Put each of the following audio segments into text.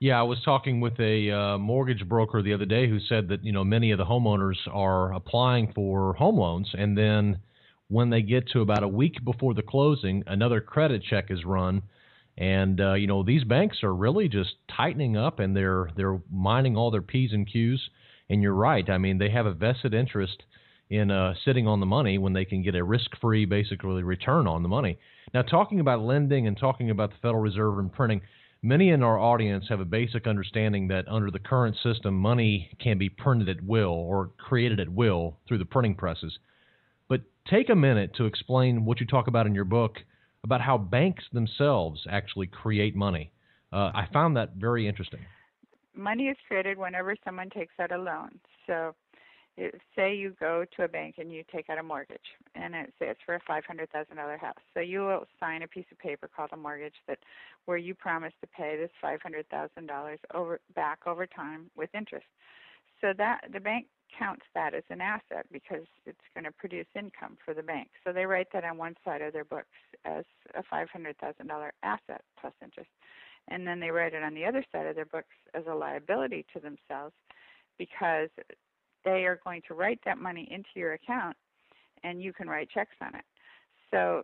Yeah, I was talking with a mortgage broker the other day who said that many of the homeowners are applying for home loans, and then when they get to about a week before the closing, another credit check is run, and these banks are really just tightening up, and they're minding all their p's and q's. And you're right. I mean, they have a vested interest in sitting on the money when they can get a risk-free, basically, return on the money. Now, talking about lending and talking about the Federal Reserve and printing. Many in our audience have a basic understanding that under the current system, money can be printed at will or created at will through the printing presses. But take a minute to explain what you talk about in your book about how banks themselves actually create money. I found that very interesting. Money is created whenever someone takes out a loan. So say you go to a bank and you take out a mortgage, and say it's for a $500,000 house. So you will sign a piece of paper called a mortgage where you promise to pay this $500,000 back over time with interest. So that the bank counts that as an asset because it's going to produce income for the bank. So they write that on one side of their books as a $500,000 asset plus interest. And then they write it on the other side of their books as a liability to themselves because they are going to write that money into your account and you can write checks on it. So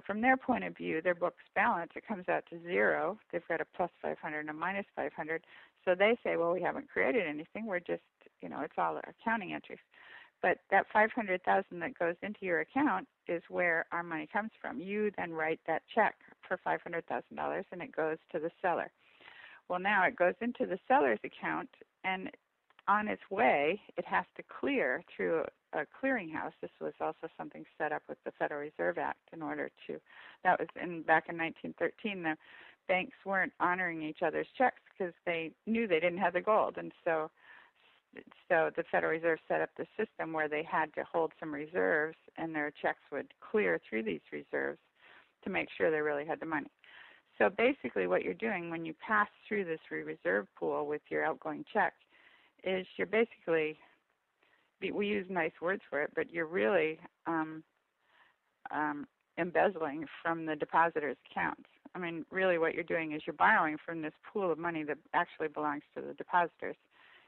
from their point of view, their book's balance, it comes out to zero. They've got a plus 500 and a minus 500. So they say, well, we haven't created anything. We're just, it's all accounting entries. But that 500,000 that goes into your account is where our money comes from. You then write that check for $500,000 and it goes to the seller. Well, now it goes into the seller's account, and on its way, it has to clear through a clearinghouse. This was also something set up with the Federal Reserve Act in order to, that was back in 1913, the banks weren't honoring each other's checks because they knew they didn't have the gold. And so the Federal Reserve set up the system where they had to hold some reserves, and their checks would clear through these reserves to make sure they really had the money. So basically what you're doing when you pass through this reserve pool with your outgoing check is you're basically, we use nice words for it, but you're really embezzling from the depositor's account. I mean, really what you're doing is you're borrowing from this pool of money that actually belongs to the depositors.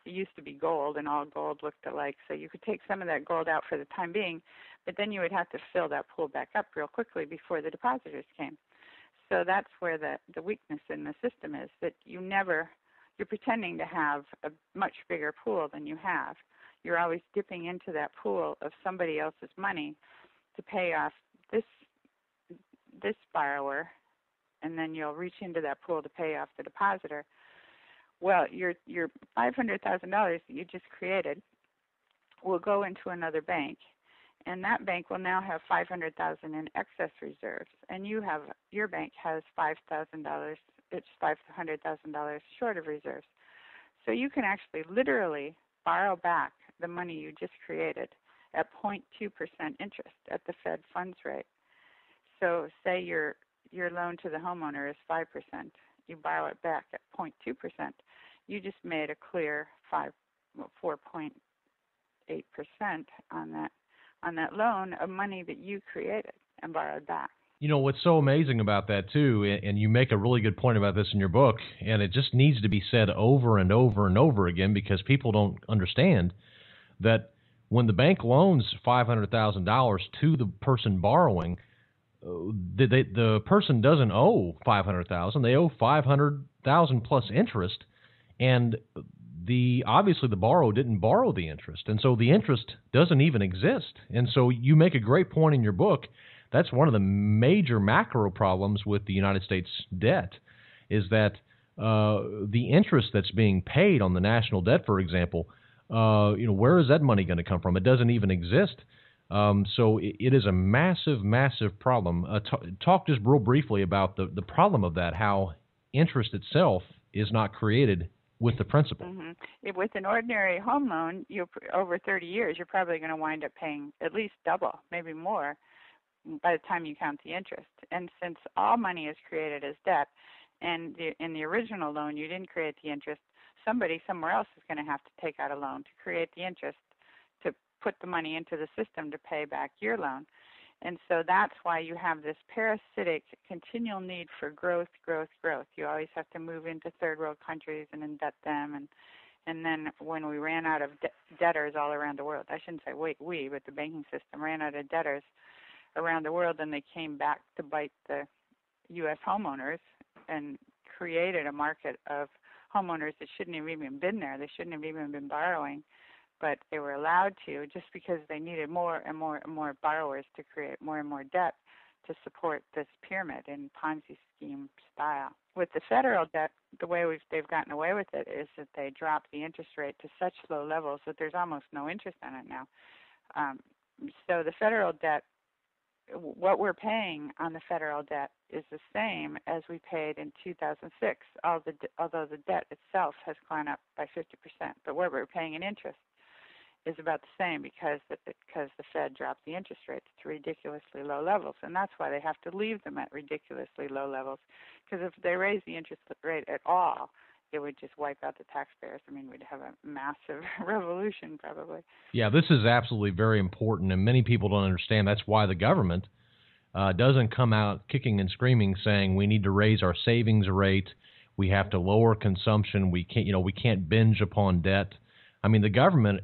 It used to be gold, and all gold looked alike, so you could take some of that gold out for the time being, but then you would have to fill that pool back up real quickly before the depositors came. So that's where the weakness in the system is, that you're pretending to have a much bigger pool than you have. You're always dipping into that pool of somebody else's money to pay off this borrower, and then you'll reach into that pool to pay off the depositor. Well, your $500,000 that you just created will go into another bank, and that bank will now have $500,000 in excess reserves, and your bank has $5,000. It's $500,000 short of reserves. So you can actually literally borrow back the money you just created at 0.2% interest at the Fed funds rate. So say your loan to the homeowner is 5%. You borrow it back at 0.2%. You just made a clear 4.8% on that loan of money that you created and borrowed back. What's so amazing about that, too, and you make a really good point about this in your book, and it just needs to be said over and over and over again because people don't understand that when the bank loans $500,000 to the person borrowing, the person doesn't owe $500,000. They owe $500,000 plus interest, and obviously the borrower didn't borrow the interest, and so the interest doesn't even exist. And so you make a great point in your book. That's one of the major macro problems with the United States debt is that the interest that's being paid on the national debt, for example, where is that money going to come from? It doesn't even exist. So it is a massive, massive problem. Talk just real briefly about the problem of that, how interest itself is not created with the principal. Mm-hmm. With an ordinary home loan, over 30 years, you're probably going to wind up paying at least double, maybe more, by the time you count the interest. And since all money is created as debt, and in the original loan you didn't create the interest, somebody somewhere else is going to have to take out a loan to create the interest to put the money into the system to pay back your loan. And so that's why you have this parasitic continual need for growth, growth, growth. You always have to move into third world countries and indebt them. And then when we ran out of debtors all around the world, I shouldn't say we, but the banking system ran out of debtors around the world, and they came back to bite the U.S. homeowners and created a market of homeowners that shouldn't have even been there. They shouldn't have even been borrowing, but they were allowed to just because they needed more and more and more borrowers to create more and more debt to support this pyramid in Ponzi scheme style. With the federal debt, the way they've gotten away with it is that they drop the interest rate to such low levels that there's almost no interest on it now. So the federal debt, what we're paying on the federal debt is the same as we paid in 2006, although the debt itself has gone up by 50%. But what we're paying in interest is about the same because the Fed dropped the interest rates to ridiculously low levels, and that's why they have to leave them at ridiculously low levels. Because if they raise the interest rate at all, it would just wipe out the taxpayers. I mean, we'd have a massive revolution probably. Yeah, this is absolutely very important, and many people don't understand. That's why the government doesn't come out kicking and screaming saying we need to raise our savings rate, we have to lower consumption, we can't binge upon debt. I mean, the government,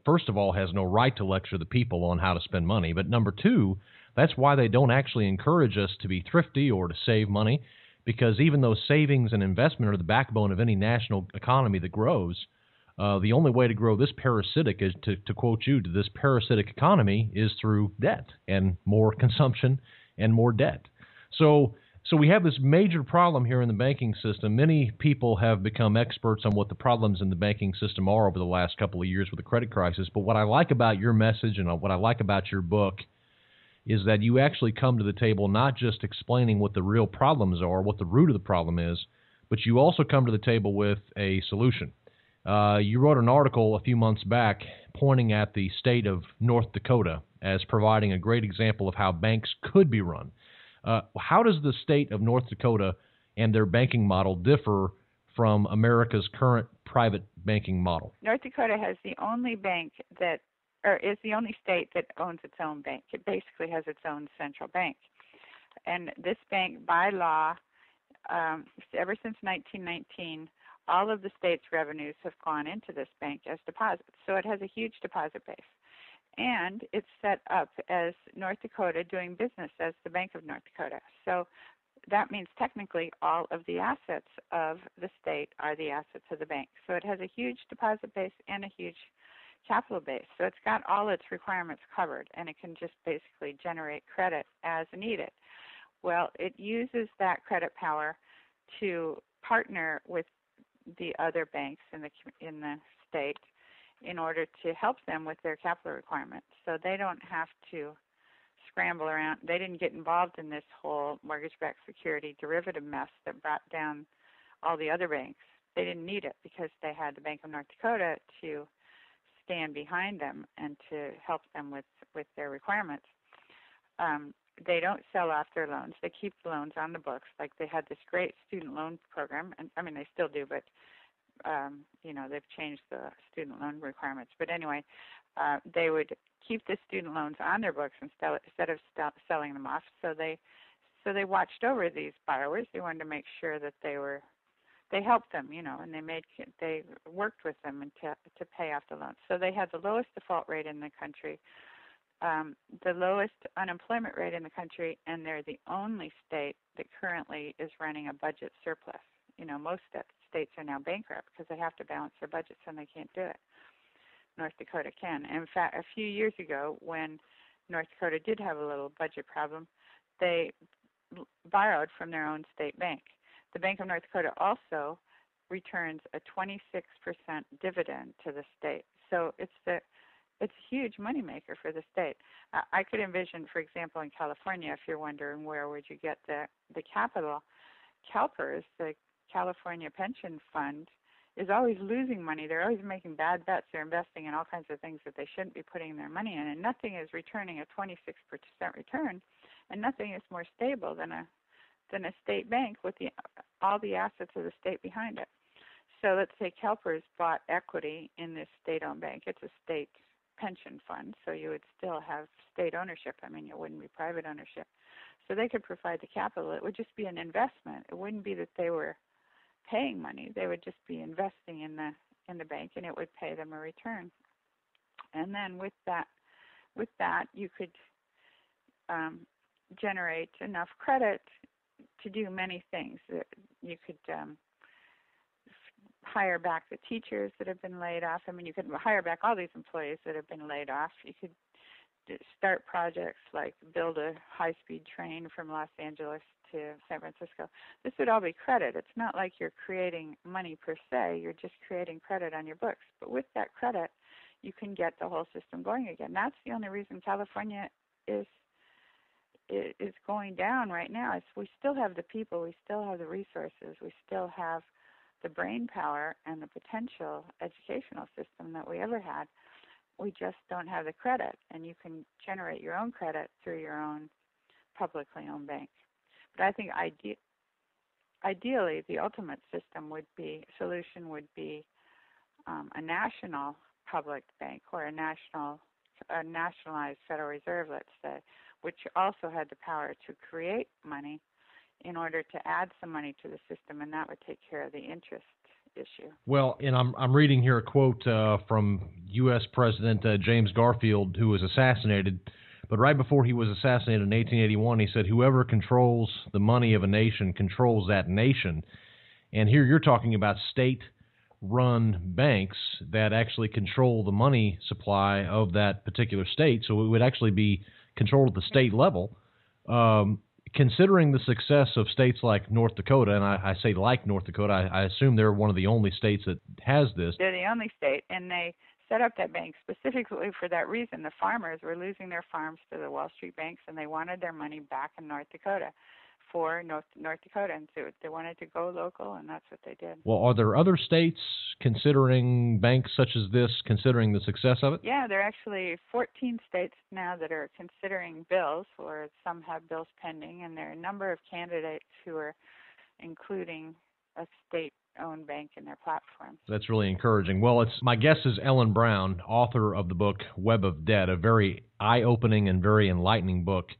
first of all, has no right to lecture the people on how to spend money. But number two, that's why they don't actually encourage us to be thrifty or to save money, because even though savings and investment are the backbone of any national economy that grows, the only way to grow this parasitic, is to quote you, to this parasitic economy is through debt and more consumption and more debt. So we have this major problem here in the banking system. Many people have become experts on what the problems in the banking system are over the last couple of years with the credit crisis. But what I like about your message and what I like about your book is that you actually come to the table not just explaining what the real problems are, what the root of the problem is, but you also come to the table with a solution. You wrote an article a few months back pointing at the state of North Dakota as providing a great example of how banks could be run. How does the state of North Dakota and their banking model differ from America's current private banking model? North Dakota has the only bank is the only state that owns its own bank. It basically has its own central bank. And this bank, by law, ever since 1919, all of the state's revenues have gone into this bank as deposits. So it has a huge deposit base. And it's set up as North Dakota doing business as the Bank of North Dakota. So that means technically all of the assets of the state are the assets of the bank. So it has a huge deposit base and a huge capital base. So it's got all its requirements covered, and it can just basically generate credit as needed. Well, it uses that credit power to partner with the other banks in the state in order to help them with their capital requirements. So they don't have to scramble around. They didn't get involved in this whole mortgage-backed security derivative mess that brought down all the other banks. They didn't need it because they had the Bank of North Dakota to stand behind them and to help them with their requirements. They don't sell off their loans. They keep the loans on the books. Like they had this great student loan program, and I mean they still do, but they've changed the student loan requirements. But anyway, they would keep the student loans on their books instead of selling them off. So they watched over these borrowers. They wanted to make sure that they helped them, and they worked with them to pay off the loans. So they had the lowest default rate in the country, the lowest unemployment rate in the country, and they're the only state that currently is running a budget surplus. Most states are now bankrupt because they have to balance their budgets and they can't do it. North Dakota can. And in fact, a few years ago, when North Dakota did have a little budget problem, they borrowed from their own state bank. The Bank of North Dakota also returns a 26% dividend to the state. So it's a huge moneymaker for the state. I could envision, for example, in California, if you're wondering where would you get the capital, CalPERS, the California Pension Fund, is always losing money. They're always making bad bets. They're investing in all kinds of things that they shouldn't be putting their money in, and nothing is returning a 26% return, and nothing is more stable than a state bank with all the assets of the state behind it. So let's say CalPERS bought equity in this state-owned bank. It's a state pension fund, so you would still have state ownership. I mean, it wouldn't be private ownership. So they could provide the capital. It would just be an investment. It wouldn't be that they were paying money. They would just be investing in the bank, and it would pay them a return. And then with that, you could generate enough credit to do many things. You could hire back the teachers that have been laid off. I mean, you could hire back all these employees that have been laid off. You could start projects like build a high-speed train from Los Angeles to San Francisco. This would all be credit. It's not like you're creating money per se. You're just creating credit on your books. But with that credit, you can get the whole system going again. That's the only reason California is going down right now. Is we still have the people, we still have the resources, we still have the brain power and the potential educational system that we ever had. We just don't have the credit, and you can generate your own credit through your own publicly owned bank. But I think ideally the ultimate solution would be a national public bank, or a nationalized Federal Reserve, let's say, which also had the power to create money in order to add some money to the system, and that would take care of the interest issue. Well, and I'm reading here a quote from U.S. President James Garfield, who was assassinated. But right before he was assassinated in 1881, he said, "Whoever controls the money of a nation controls that nation." And here you're talking about state-run banks that actually control the money supply of that particular state. So it would actually be controlled at the state level. Considering the success of states like North Dakota, and I say like North Dakota, I assume they're one of the only states that has this. They're the only state, and they set up that bank specifically for that reason. The farmers were losing their farms to the Wall Street banks, and they wanted their money back in North Dakota for North Dakota, and so they wanted to go local, and that's what they did. Well, are there other states considering banks such as this, considering the success of it? Yeah, there are actually 14 states now that are considering bills, or some have bills pending, and there are a number of candidates who are including a state-owned bank in their platforms. That's really encouraging. Well, my guest is Ellen Brown, author of the book Web of Debt, a very eye-opening and very enlightening book.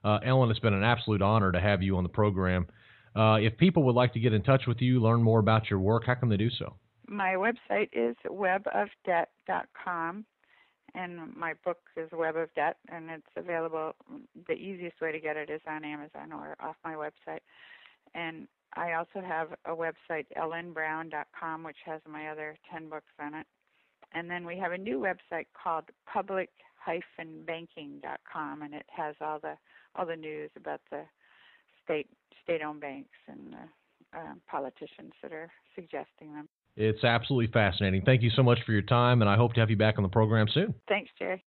Ellen, it's been an absolute honor to have you on the program. If people would like to get in touch with you, learn more about your work, how can they do so? My website is webofdebt.com, and my book is Web of Debt, and it's available. The easiest way to get it is on Amazon or off my website. And I also have a website, ellenbrown.com, which has my other 10 books on it. And then we have a new website called public-banking.com, and it has all the news about the state-owned banks and the politicians that are suggesting them. It's absolutely fascinating. Thank you so much for your time, and I hope to have you back on the program soon. Thanks, Jerry.